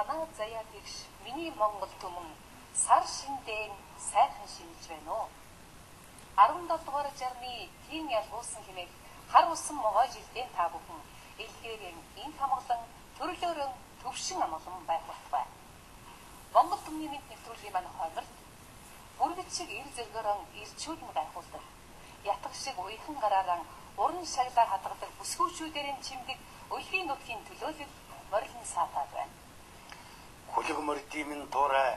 танаа заяа тэгш миний Монгол түмэн сар шиндэн сайхан шинж байна уу? 17 дугаар жарны тийм ялгуулсан хэмээх хар усан могой жилдээ та бүхэн илгээрэн инх хамглан төрлөөрөн төвшин амгалан байх болтугай. Монгол түмний мэд нэвтрүүлгийн маань хойморт бүргэд шиг ир зэргөрөн ирчүүдэн гайхуулдаг. Ятг шиг уйхан гараараа уран шаглаар хадгадаг бүсгүүчүүдэрийн чимдэг өлгийн нутгийн төлөөлөл морилн саатаад байна. Хулиг мордимын туурай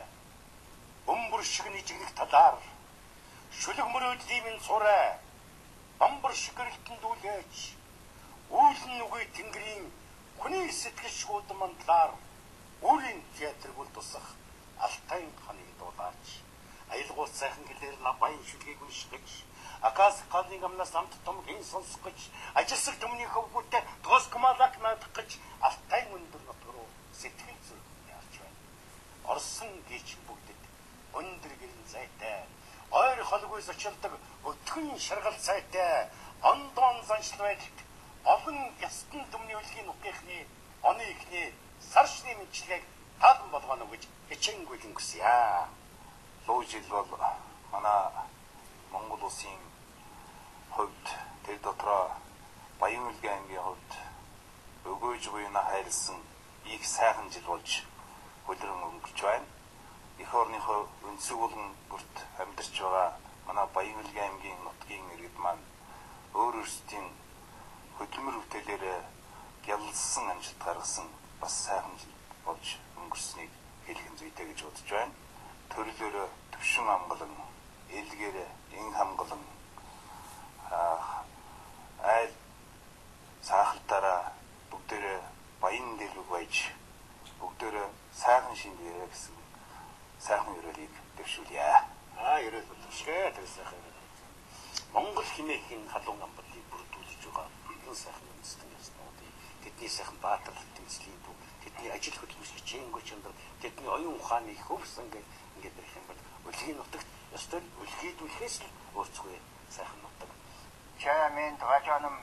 бөмбөр шиг нэжигнэх талаар шүлэг мөрөөдлийн цурай бамбар шиг гэрэлтэндүүлээч үүлэн нүгэй тэнгэрийн хүний сэтгэл шууд мандлаар өөрийн театрыг үл тусах Алтай ханыг дуулаач аялгуул сайхан гэлээр лабайн шүлгийг уншгаж акас халын амнаас амт томгийн сонсгож ажилсаг төмний хөвгүүтэй тоскомалак наадах гэж Алтай өндөр нот руу сэтгэл зүрх яарч байна. Орсон гीच бүгдэд өндөр гэрэн зайтай ойр холгүй зочилдог өтгөн шаргал цайтай ондон заншил байдалд олон ястан төмний үлгийн нутгийнхны оны ихний саршны мэдчилгээг таалан болгоно гэж хичээнгүйлэн хүсье. Луу жил бол манай Монгол улсын хувьд тэр дотроо Баян-Улгийн аймгийн хувьд өгөөж буйна хайрлсан их сайхан жил болж хөлрөн өнгөрч байна. Эх орныхоо өнцөг болон бүрт амьдарч байгаа манай Баян-Улгийн аймгийн нутгийн иргэд маань өөр өөрсдийн хөдөлмөр бүтээлээр гялалсан амжилт гаргасан бас сайхан жил болж өнгөрснийг хэлхэн зүйтэй гэж бодож байна. Төрлөөрөө төвшин амгалан, элгээрээ ин хамгалан айл цаахалтаараа бүгдээрээ баян дэлбэг байж бүгдээрээ сайхан шиндээрээ гэсэн сайхан өрөөлийг дэвшүүлье. Өрөөл боловшгээ тэр сайхан. Монгол хэмээхийн халуун амбалыг бүрдүүлж байгаа энэ сайхан үндэстэн ёснуудыг тэдний сайхан баатарлаг тэмцлийн бүг тэдний ажил хөдөлмөр хичээнгүй чанар тэдний оюун ухааны хөвсөн ингээд байх юм бол өлгийн нутагт ёстой өлгийдүүлэхээс л өөрсгөө сайхан нутаг. Чамын дажаным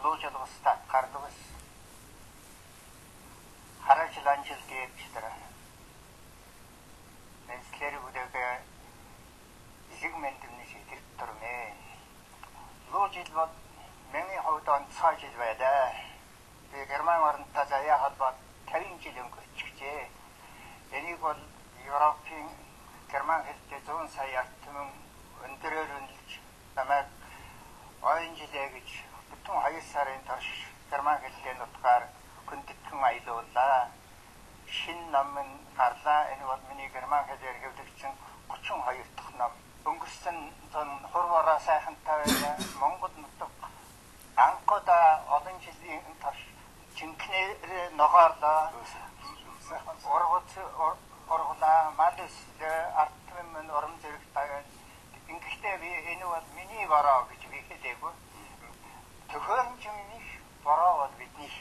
луужлгоста гардагс хараачланжил гэвчтэр Менслэр бүдэгэ зигментний шийдэл төрмэ. Луужил бол миний хувьд онцгой жил байлаа. Би Герман орнтой заяа холбоод 50 жил өнгөрчихжээ. Энийг бол Европын Герман хэлтэй 100 сая ард түмэн өндөрөөр үнэлж намайг ойн жилээ гэж бүтэн 2 сарын турш Герман хэлтэй нутгаар хүндэтгэн аялууллаа. Шин номын гарлаа. Энэ бол миний Герман хэлээр хэвлэгдсэн 32 дахь ном. Өнгөрсөн зун хурвараа сайхантай байлаа. Монгол нутаг анхудаа олон жилийн турш жинхнээр ногоорлоо. Оргуулаа малс арт түмэн урам зэрэг таяа. Ингэхдээ би энэ бол миний бороо гэж би хэлээгүй. Төхөөрөмжийн бороо бол бидний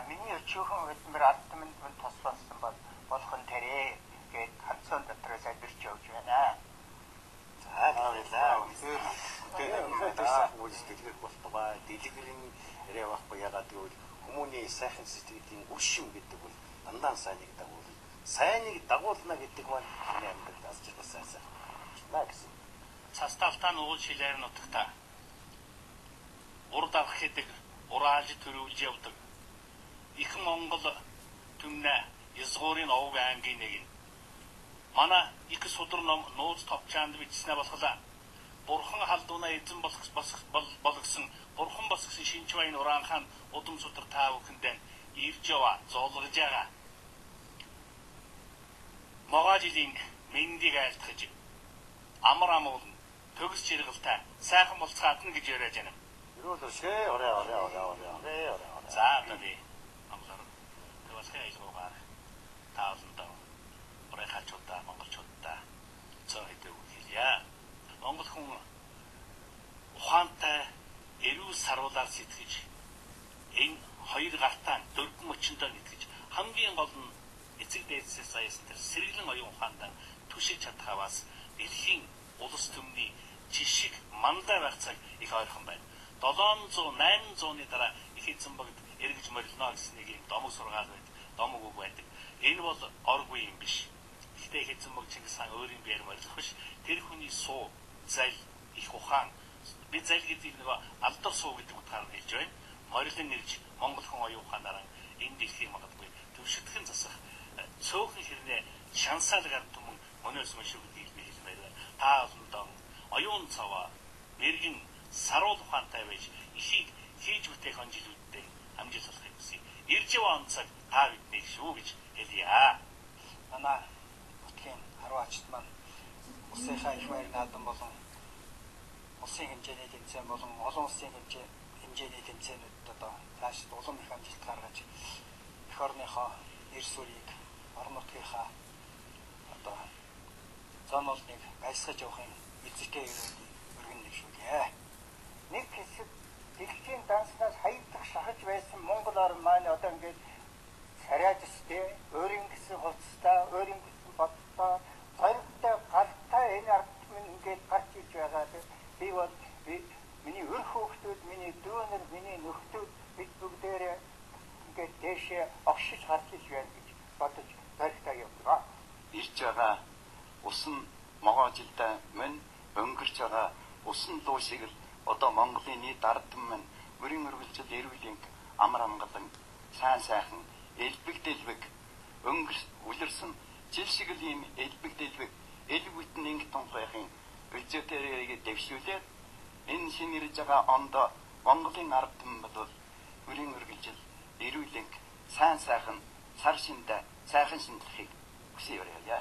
миний өчүүхэн хөдөлмөр арт түмэнд тус болсон бол болох нь тэрэ гэж ханцсан дотроос альбирч явж байна. Үлсгэлэг болтугай дэлгэрийн яриа байхгүй ягаад гэвэл хүмүүний сайхан сэтгэлийн үр шим гэдэг бол дандаа сайныг дагуул. Сайныг дагуулна гэдэг маань миний амьдралд аз жаргал сайсан. Гэсэн. Цасталтаа нуул шилээр нутагта урд авах гэдэг ураалж төрүүлж явдаг. Их Монгол түмнэ Язгуурын овг аймгийн нэг нь манай их судар ном нууц товчаанд бичснэ болохлаа. Бурхан халдуунаа эзэн болгосон бурхан босгосон Шинжбаян Ураан хаан удам судар таа бүхэндээ ирж яваа зоолгож байгаа. Могоожлийн мэндийг айлтгаж амар амуул төгс чиргэлтэй сайхан болцгаатна гэж яриад байна. Юулшээ орой. За би амлаар төвсгэй айлгуугаар тааландаа орой хачуудаа монголчуудаа цоо хэдэг хэлье. Монгол хүн ухаантай эрүүл саруулаар сэтгэж энэ хоёр гартаа дөрвөн мөчөндөө нэгтгэж хамгийн гол нь эцэг дээдсээс аясан тэр сэргэлэн оюун ухаандаа түшиж чадхаваас дэлхийн улс төмний жишг мандаа байх цаг их ойрхон байна. 700-800-ны дараа их эзэн богд эргэж морилно гэсэн нэг юм домог сургаал байд. домог байдаг. Энэ бол оргүй юм биш. Гэхдээ хэзэн мөг Чингис хаан өөрийн биеэр морилох биш. Тэр хүний суу, зал, их ухаан. Би зал гэдэг нэг алдар суу гэдэг утгаар нь хэлж байна. Морилон ирж Монгол хүн оюун ухаанаар энэ дэлхийг магадгүй төвшөдгөн засах цөөхөн хэрнээ шансаалаг ард түмэн өнөөс мөн шүү гэдгийг би хэлмээр байна. Та олондоо оюун цаваа, мэрэгэн саруул ухаантай байж ихийг хийж бүтээх он жилүүдтэй амжилт олохыг хүсье. Иржив он цаг та биднийг шүү гэж хэлье. Манай нутгийн 10 ачт маань улсынхаа их баяр наадам болон улсын хэмжээний тэмцээн болон олон улсын хэмжээний тэмцээнүүдэд одоо цааш улам их амжилт гаргаж эх орныхоо нэр сүрийг орон нутгийнхаа одоо зам олныг гайсгаж явахын эзэкээ өргөн нэвшүүлье. Нэг хэсэг дэлхийн данснаас хаягдах шахаж байсан Монгол орн маань одоо ингээд царайд өстэй, өөрийн гэсэн хувцастай, өөрийн гэсэн бодтой, зоригтой, гартай энэ ард минь ингээд гарч иж байгаа. Би бол миний өр хүүхдүүд, миний дүүнер, миний нөхдүүд бид бүгдээрээ ингээд дэшээ огшиж гарч иж байна гэж бодож зоригтой явдаг. Ирж байгаа усан могоо жилдээ мөн өнгөрч байгаа усан луу шиг л одоо Монголын нийт ард түмэн маань өрийн өргөлжил эрүүлийн амар амгалан сайн сайхан элбэг дэлбэг үлэрсэн жил шиг л ийм элбэг дэлбэг элбэгтэн инг тунхайхын үлзөөтэрийг дэвшүүлээд энэ шинэ ирж байгаа ондоо Монголын ард түмэн бол өрийн өргөлжил эрүүлийн сайн сайхан сар шиндэ сайхан шиндлэхийг хүсье өрөё.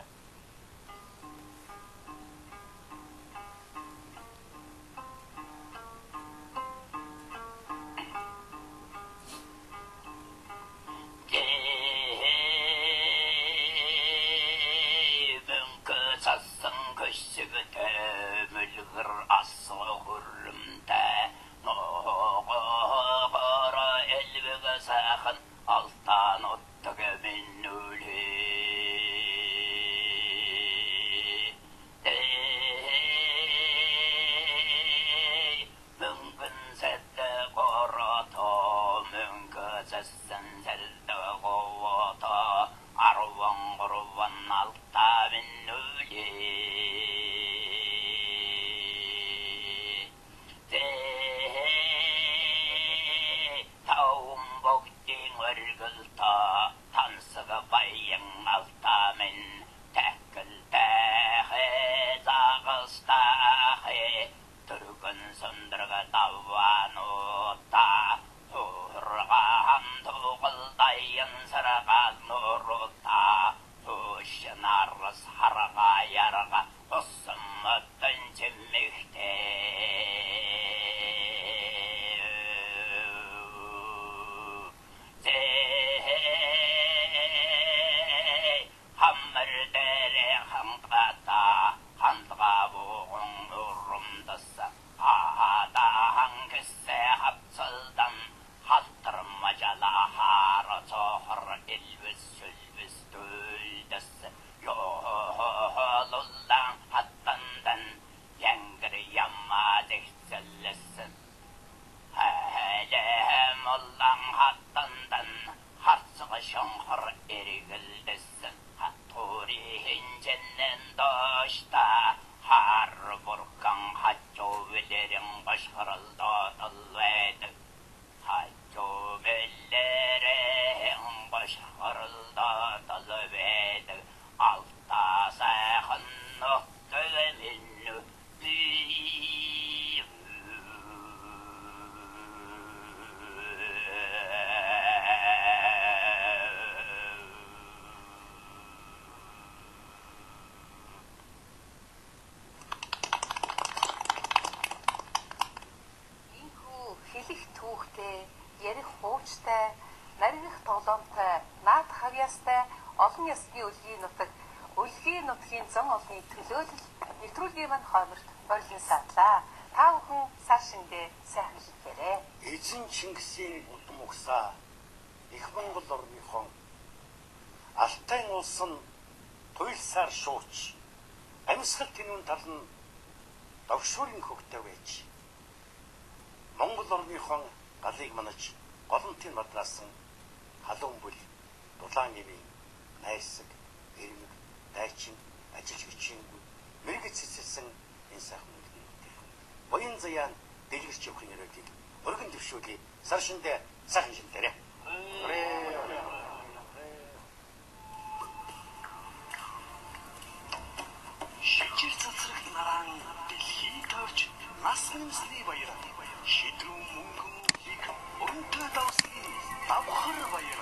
ярих хуучтай, наригих тоглоомтой, наад хавьяастай олон ясны үлгийн нутгийн зан олны төлөөлөл нэвтрүүлгийн маань хойморт борлон садлаа. Та бүхэн сар шиндээ сайхан хэлбэрээ. Эзэн Чингисийн удам угсаа их Монгол орныхон Алтай улсын туйлсаар шууч амьсгал тэнүүн тал нь довшуурын хөвгтэй байж Монгол орныхон галыг манаж голомтын маднасан халуун бүл Дулаан нэмийн найрсаг, гэрмэг, дайчин, ажиллаж хичээнгүй, мэрэгэж цэцэлсэн энэ сайхан мөнгөний. Буян заяан дэлгэрч явахын яриулыг өргөн төвшүүлээ. Сар шиндээ сайхан шиндээрээ. Шижил цацрагт наран дэлхий тойрч нас нэмсний баяр. Шидрүүн мөнгөн их өнтөд авсны давхар баяр.